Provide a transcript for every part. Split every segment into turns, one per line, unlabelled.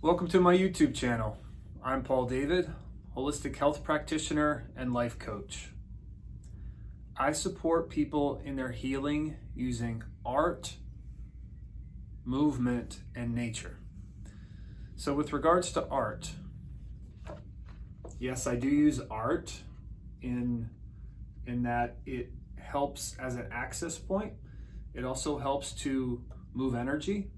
Welcome to my YouTube channel. I'm Paul David, holistic health practitioner and life coach. I support people in their healing using art, movement, and nature. So with regards to art, yes, I do use art in that it helps as an access point. It also helps to move energy.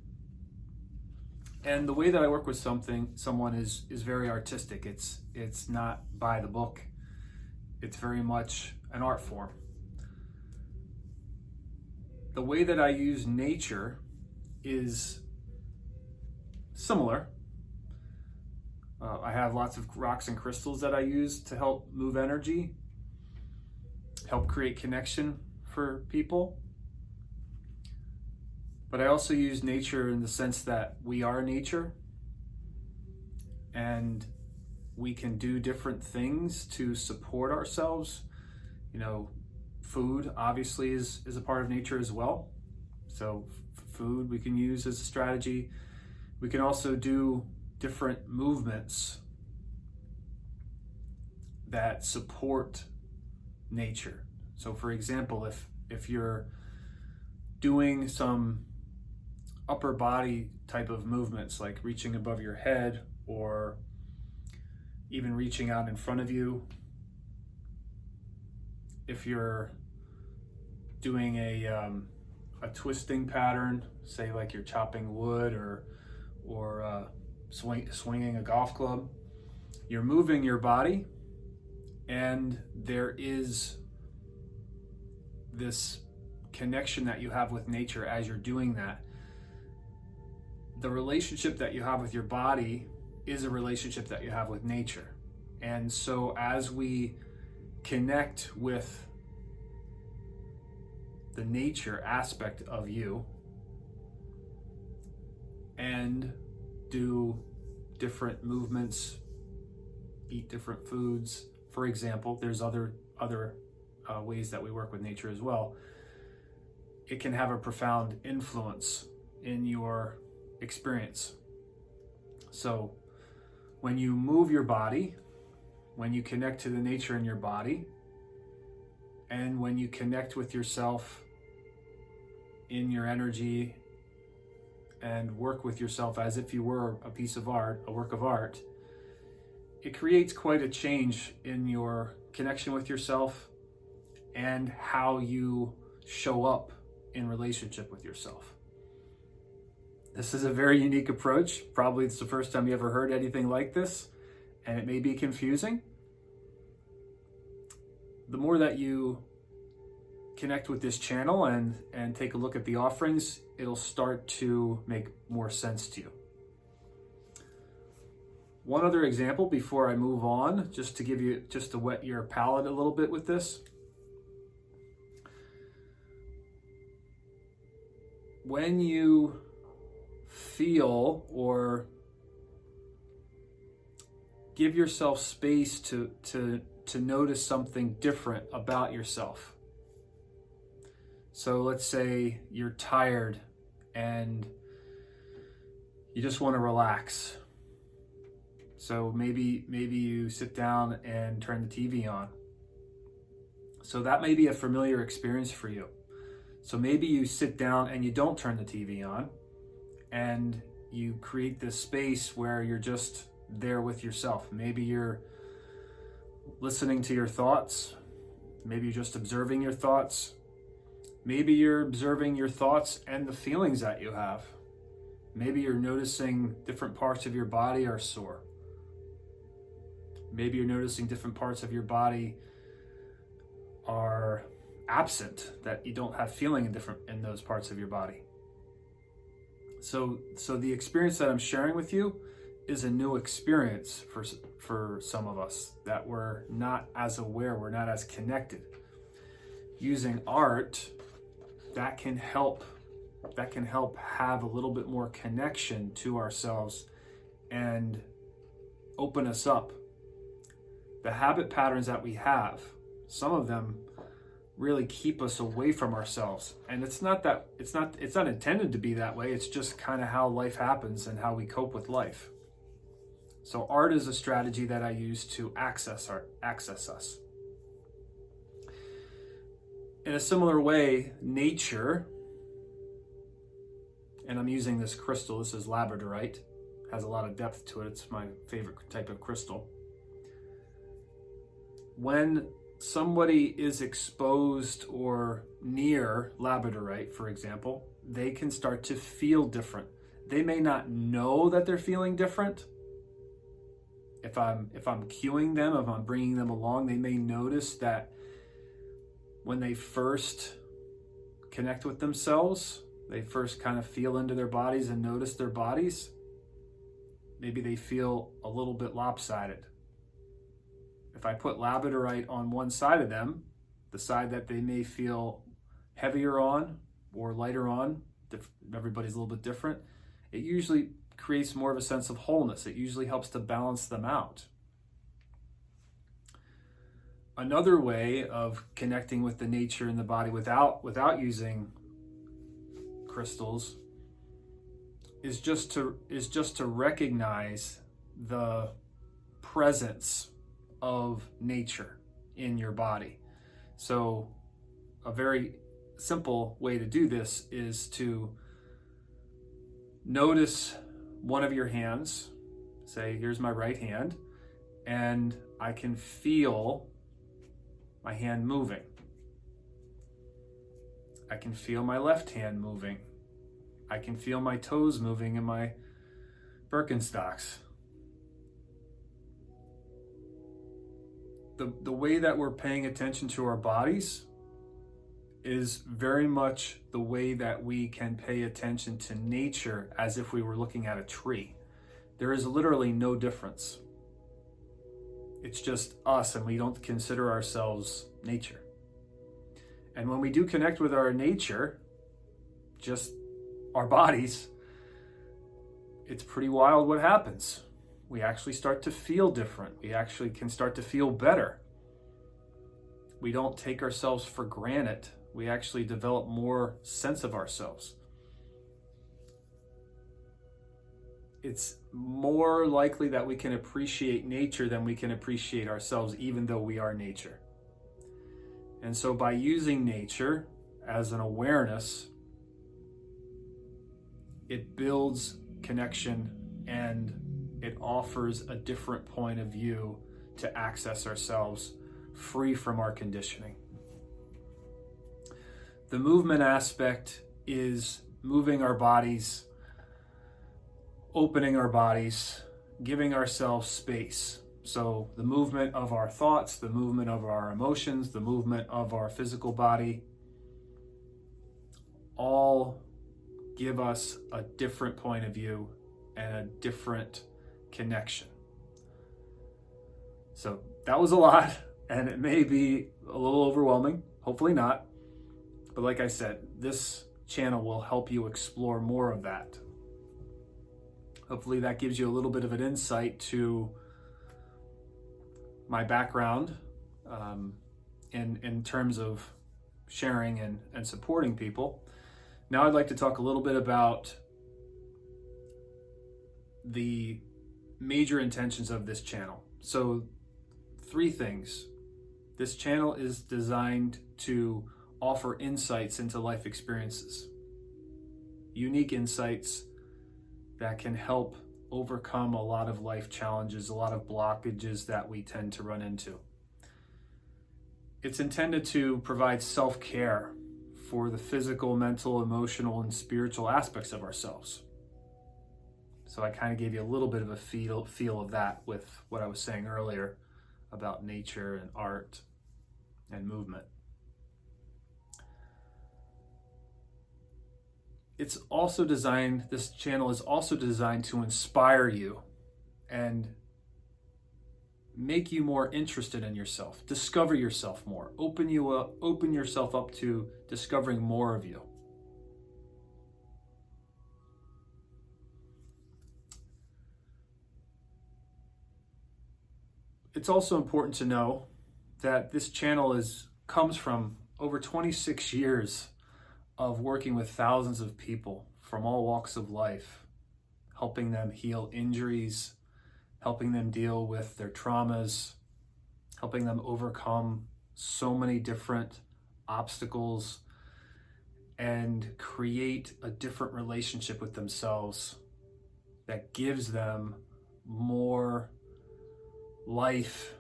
And the way that I work with someone is very artistic. It's not by the book. It's very much an art form. The way that I use nature is similar. I have lots of rocks and crystals that I use to help move energy, help create connection for people. But I also use nature in the sense that we are nature and we can do different things to support ourselves. You know, food obviously is a part of nature as well. So food we can use as a strategy. We can also do different movements that support nature. So for example, if you're doing some upper body type of movements like reaching above your head or even reaching out in front of you, if you're doing a twisting pattern, say like you're chopping wood or swinging a golf club, you're moving your body, and there is this connection that you have with nature as you're doing that. The relationship that you have with your body is a relationship that you have with nature. And so as we connect with the nature aspect of you and do different movements, eat different foods, for example, there's other ways that we work with nature as well, it can have a profound influence in your experience. So when you move your body, when you connect to the nature in your body, and when you connect with yourself in your energy and work with yourself as if you were a piece of art, a work of art, it creates quite a change in your connection with yourself and how you show up in relationship with yourself. This is a very unique approach. Probably it's the first time you ever heard anything like this, and it may be confusing. The more that you connect with this channel and take a look at the offerings, it'll start to make more sense to you. One other example before I move on, just to whet your palate a little bit with this. When you feel or give yourself space to notice something different about yourself. So let's say you're tired and you just want to relax. So maybe you sit down and turn the TV on. So that may be a familiar experience for you. So maybe you sit down and you don't turn the TV on, and you create this space where you're just there with yourself. Maybe you're listening to your thoughts. Maybe you're just observing your thoughts. Maybe you're observing your thoughts and the feelings that you have. Maybe you're noticing different parts of your body are sore. Maybe you're noticing different parts of your body are absent, that you don't have feeling in those parts of your body. So the experience that I'm sharing with you is a new experience for some of us, that we're not as aware, we're not as connected. Using art, that can help have a little bit more connection to ourselves and open us up. The habit patterns that we have, some of them really keep us away from ourselves. And it's not intended to be that way. It's just kind of how life happens and how we cope with life. So art is a strategy that I use to access us. In a similar way, nature, and I'm using this crystal, this is labradorite, has a lot of depth to it, it's my favorite type of crystal. When somebody is exposed or near labradorite, for example, they can start to feel different. They may not know that they're feeling different. If I'm cueing them, if I'm bringing them along, they may notice that when they first connect with themselves, they first kind of feel into their bodies and notice their bodies, maybe they feel a little bit lopsided. If I put labradorite on one side of them, the side that they may feel heavier on or lighter on, everybody's a little bit different, it usually creates more of a sense of wholeness. It usually helps to balance them out. Another way of connecting with the nature in the body without using crystals is just to recognize the presence of nature in your body. So a very simple way to do this is to notice one of your hands. Say, here's my right hand, and I can feel my hand moving. I can feel my left hand moving. I can feel my toes moving in my Birkenstocks. The way that we're paying attention to our bodies is very much the way that we can pay attention to nature as if we were looking at a tree. There is literally no difference. It's just us, and we don't consider ourselves nature. And when we do connect with our nature, just our bodies, it's pretty wild what happens. We actually start to feel different. We actually can start to feel better. We don't take ourselves for granted. We actually develop more sense of ourselves. It's more likely that we can appreciate nature than we can appreciate ourselves, even though we are nature. And so by using nature as an awareness, it builds connection and it offers a different point of view to access ourselves free from our conditioning. The movement aspect is moving our bodies, opening our bodies, giving ourselves space. So the movement of our thoughts, the movement of our emotions, the movement of our physical body, all give us a different point of view and a different connection. So that was a lot, and it may be a little overwhelming, hopefully not. But like I said, this channel will help you explore more of that. Hopefully that gives you a little bit of an insight to my background in terms of sharing and supporting people. Now I'd like to talk a little bit about the major intentions of this channel. So 3 things. This channel is designed to offer insights into life experiences, unique insights that can help overcome a lot of life challenges, a lot of blockages that we tend to run into. It's intended to provide self-care for the physical, mental, emotional, and spiritual aspects of ourselves. So I kind of gave you a little bit of a feel of that with what I was saying earlier about nature and art and movement. It's also designed, this channel is also designed to inspire you and make you more interested in yourself, discover yourself more, open yourself up to discovering more of you. It's also important to know that this channel comes from over 26 years of working with thousands of people from all walks of life, helping them heal injuries, helping them deal with their traumas, helping them overcome so many different obstacles and create a different relationship with themselves that gives them more life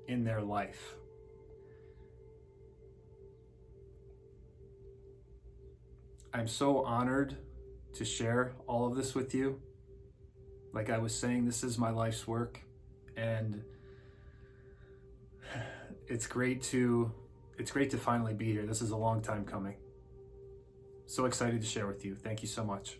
in their life. I'm so honored to share all of this with you. Like I was saying, this is my life's work, and it's great to finally be here. This is a long time coming. So excited to share with you. Thank you so much.